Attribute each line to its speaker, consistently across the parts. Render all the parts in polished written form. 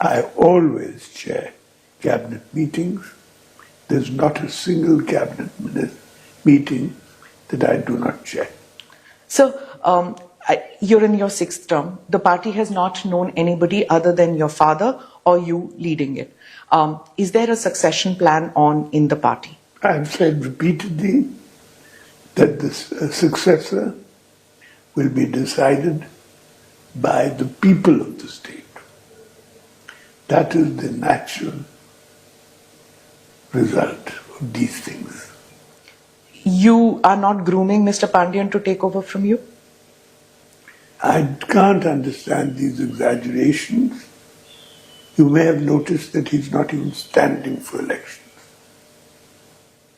Speaker 1: I always chair cabinet meetings. There's not a single cabinet meeting that I do not chair.
Speaker 2: So, you're in your 6th term. The party has not known anybody other than your father or you leading it. Is there a succession plan on in the party?
Speaker 1: I've said repeatedly that the successor will be decided by the people of the state. That is the natural result of these things.
Speaker 2: You are not grooming Mr. Pandian to take over from you?
Speaker 1: I can't understand these exaggerations. You may have noticed that he's not even standing for elections.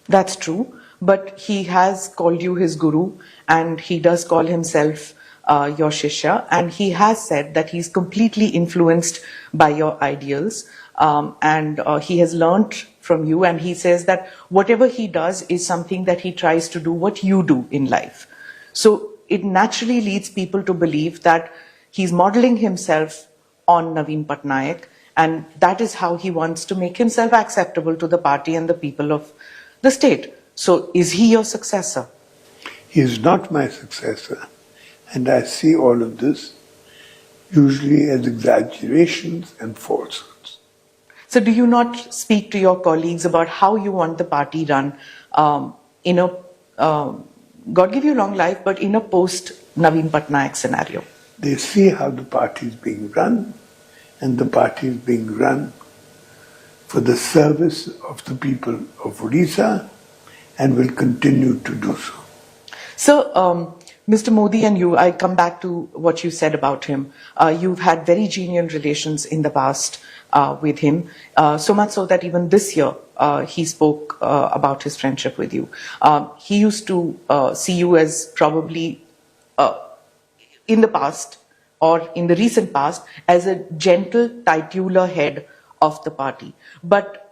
Speaker 2: That's true, but he has called you his guru and he does call himself your shishya, and he has said that he's completely influenced by your ideals, and he has learnt from you, and he says that whatever he does is something that he tries to do what you do in life. So it naturally leads people to believe that he's modeling himself on Naveen Patnaik, and that is how he wants to make himself acceptable to the party and the people of the state. So is he your successor?
Speaker 1: He is not my successor, and I see all of this usually as exaggerations and falsehoods.
Speaker 2: So do you not speak to your colleagues about how you want the party run in a, God give you long life, but in a post-Naveen Patnaik scenario?
Speaker 1: They see how the party is being run, and the party is being run for the service of the people of Odisha and will continue to do so.
Speaker 2: So, Mr. Modi and you, I come back to what you said about him. You've had very genial relations in the past with him, so much so that even this year he spoke about his friendship with you. He used to see you as probably in the past or in the recent past as a gentle titular head of the party. But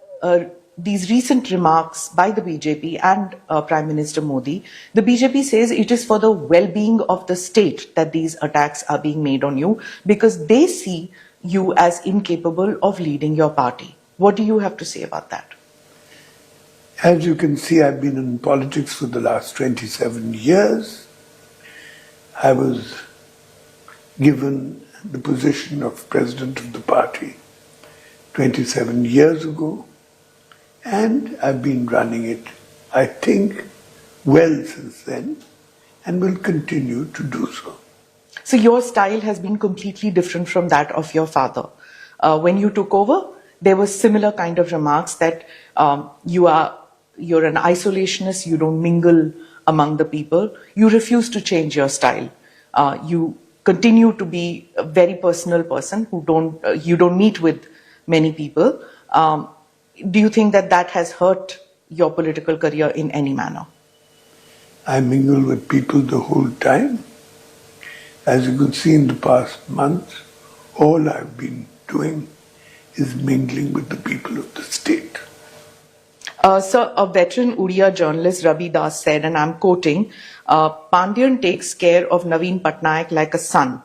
Speaker 2: these recent remarks by the BJP and Prime Minister Modi, the BJP says it is for the well-being of the state that these attacks are being made on you because they see you as incapable of leading your party. What do you have to say about that?
Speaker 1: As you can see, I've been in politics for the last 27 years. I was given the position of president of the party 27 years ago, and I've been running it, I think, well since then, and will continue to do so.
Speaker 2: So your style has been completely different from that of your father. When you took over, there were similar kind of remarks that you're an isolationist, you don't mingle among the people, you refuse to change your style. You continue to be a very personal person who you don't meet with many people. Do you think that that has hurt your political career in any manner?
Speaker 1: I mingle with people the whole time. As you could see in the past months, all I've been doing is mingling with the people of the state.
Speaker 2: Sir, a veteran Odia journalist, Ravi Das, said, and I'm quoting, Pandian takes care of Naveen Patnaik like a son.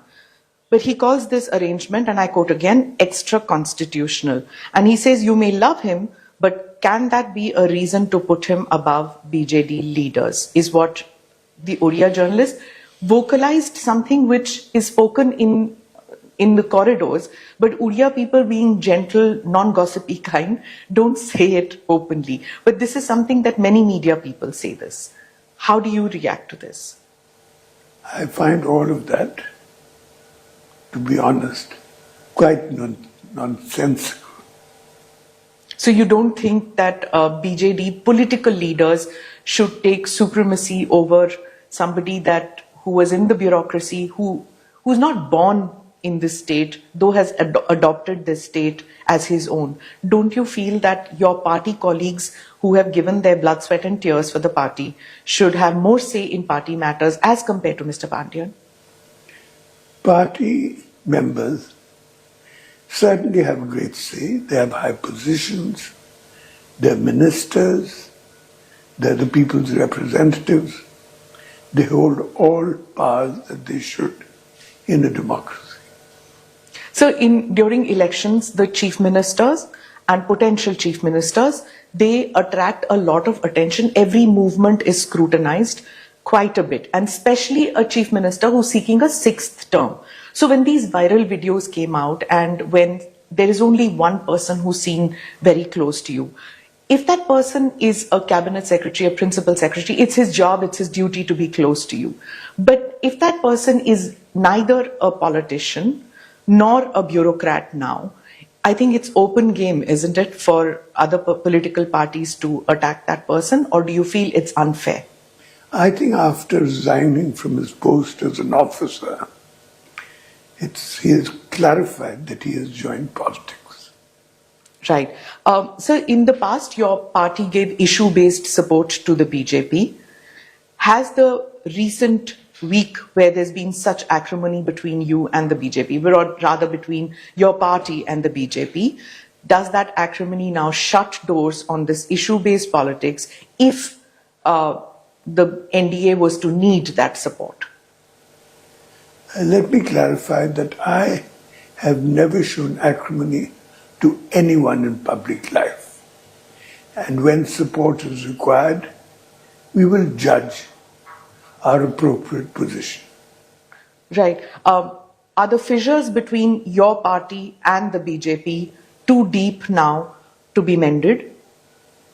Speaker 2: But he calls this arrangement, and I quote again, extra-constitutional. And he says, you may love him, but can that be a reason to put him above BJD leaders? Is what the Odia journalist vocalized, something which is spoken in the corridors, but Odia people, being gentle, non-gossipy kind, don't say it openly. But this is something that many media people say this. How do you react to this?
Speaker 1: I find all of that, to be honest, quite nonsensical.
Speaker 2: So you don't think that BJD political leaders should take supremacy over somebody who was in the bureaucracy, who's not born in this state, though has adopted this state as his own? Don't you feel that your party colleagues who have given their blood, sweat and tears for the party should have more say in party matters as compared to Mr. Pandian?
Speaker 1: Party members certainly have a great say. They have high positions, they're ministers, they're the people's representatives. They hold all powers that they should in a democracy.
Speaker 2: So during elections, the chief ministers and potential chief ministers, they attract a lot of attention. Every movement is scrutinized quite a bit, and especially a chief minister who's seeking a 6th term. So when these viral videos came out, and when there is only one person who's seen very close to you, if that person is a cabinet secretary, a principal secretary, it's his job, it's his duty to be close to you. But if that person is neither a politician nor a bureaucrat now, I think it's open game, isn't it, for other political parties to attack that person, or do you feel it's unfair?
Speaker 1: I think after resigning from his post as an officer, he has clarified that he has joined politics.
Speaker 2: Right. So in the past, your party gave issue-based support to the BJP. Has the recent week where there's been such acrimony between you and the BJP, or rather between your party and the BJP, does that acrimony now shut doors on this issue-based politics if the NDA was to need that support?
Speaker 1: Let me clarify that I have never shown acrimony to anyone in public life. And when support is required, we will judge our appropriate position.
Speaker 2: Right. Are the fissures between your party and the BJP too deep now to be mended?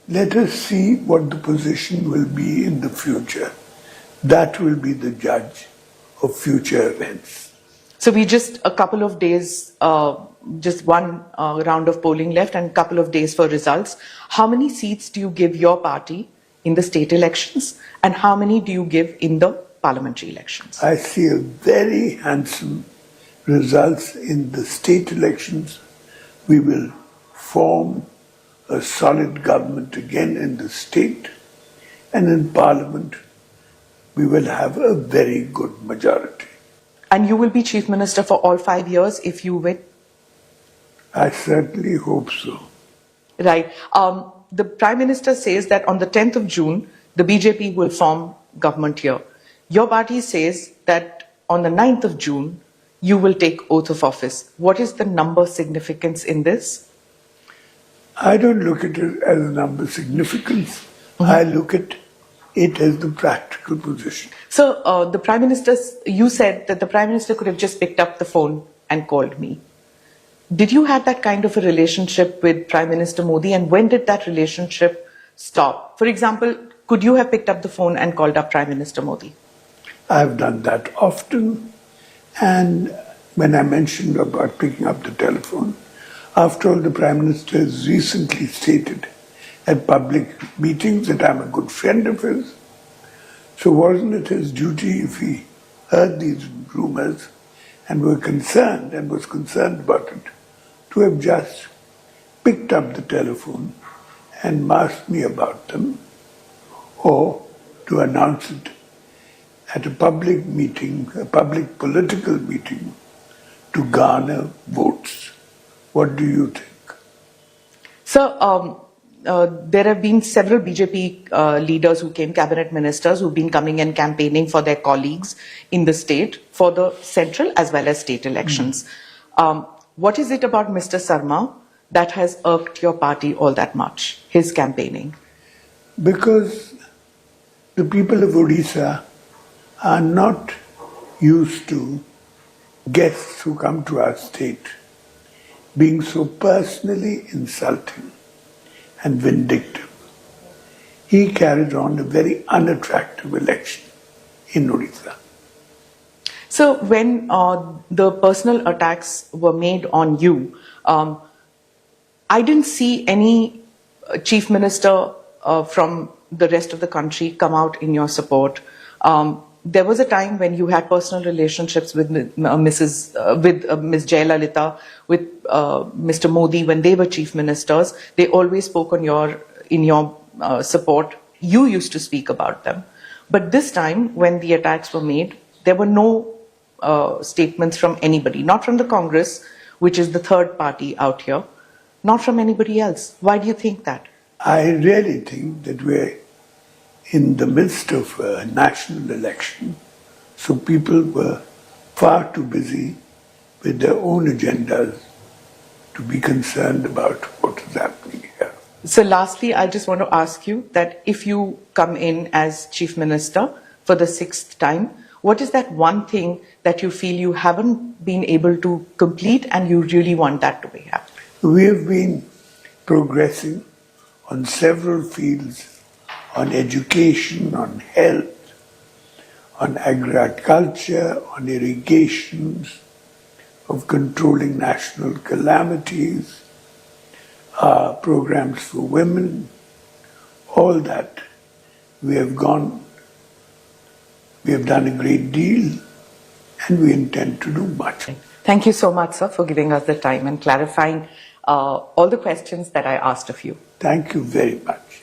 Speaker 1: Let us see what the position will be in the future. That will be the judge of future events.
Speaker 2: So we just a couple of days, just one round of polling left and a couple of days for results. How many seats do you give your party in the state elections, and how many do you give in the parliamentary elections?
Speaker 1: I see a very handsome results in the state elections. We will form a solid government again in the state, and in parliament we will have a very good majority.
Speaker 2: And you will be chief minister for all 5 years if you win?
Speaker 1: I certainly hope so.
Speaker 2: Right. The Prime Minister says that on the 10th of June, the BJP will form government here. Your party says that on the 9th of June, you will take oath of office. What is the number significance in this?
Speaker 1: I don't look at it as a number significance. I look at it as the practical position.
Speaker 2: So the Prime Minister, you said that the Prime Minister could have just picked up the phone and called me. Did you have that kind of a relationship with Prime Minister Modi, and when did that relationship stop? For example, could you have picked up the phone and called up Prime Minister Modi?
Speaker 1: I've done that often, and when I mentioned about picking up the telephone, after all, the Prime Minister has recently stated at public meetings that I'm a good friend of his. So wasn't it his duty, if he heard these rumors and was concerned about it, to have just picked up the telephone and asked me about them, or to announce it at a public meeting, a public political meeting, to garner votes? What do you think?
Speaker 2: So there have been several BJP leaders who came, cabinet ministers, who've been coming and campaigning for their colleagues in the state for the central as well as state elections. What is it about Mr. Sarma that has irked your party all that much, his campaigning?
Speaker 1: Because the people of Odisha are not used to guests who come to our state being so personally insulting and vindictive. He carried on a very unattractive election in Odisha.
Speaker 2: So when the personal attacks were made on you, I didn't see any chief minister from the rest of the country come out in your support. There was a time when you had personal relationships with Ms. Jayalalitha, with Mr. Modi when they were chief ministers. They always spoke in your support. You used to speak about them. But this time, when the attacks were made, there were no statements from anybody, not from the Congress, which is the third party out here, not from anybody else. Why do you think that?
Speaker 1: I really think that we're in the midst of a national election, so people were far too busy with their own agendas to be concerned about what is happening here.
Speaker 2: So lastly, I just want to ask you that if you come in as Chief Minister for the 6th time, what is that one thing that you feel you haven't been able to complete and you really want that to be happening?
Speaker 1: We have been progressing on several fields, on education, on health, on agriculture, on irrigations, of controlling national calamities, programs for women, all that. We have done a great deal, and we intend to do much.
Speaker 2: Thank you so much, sir, for giving us the time and clarifying all the questions that I asked of you.
Speaker 1: Thank you very much.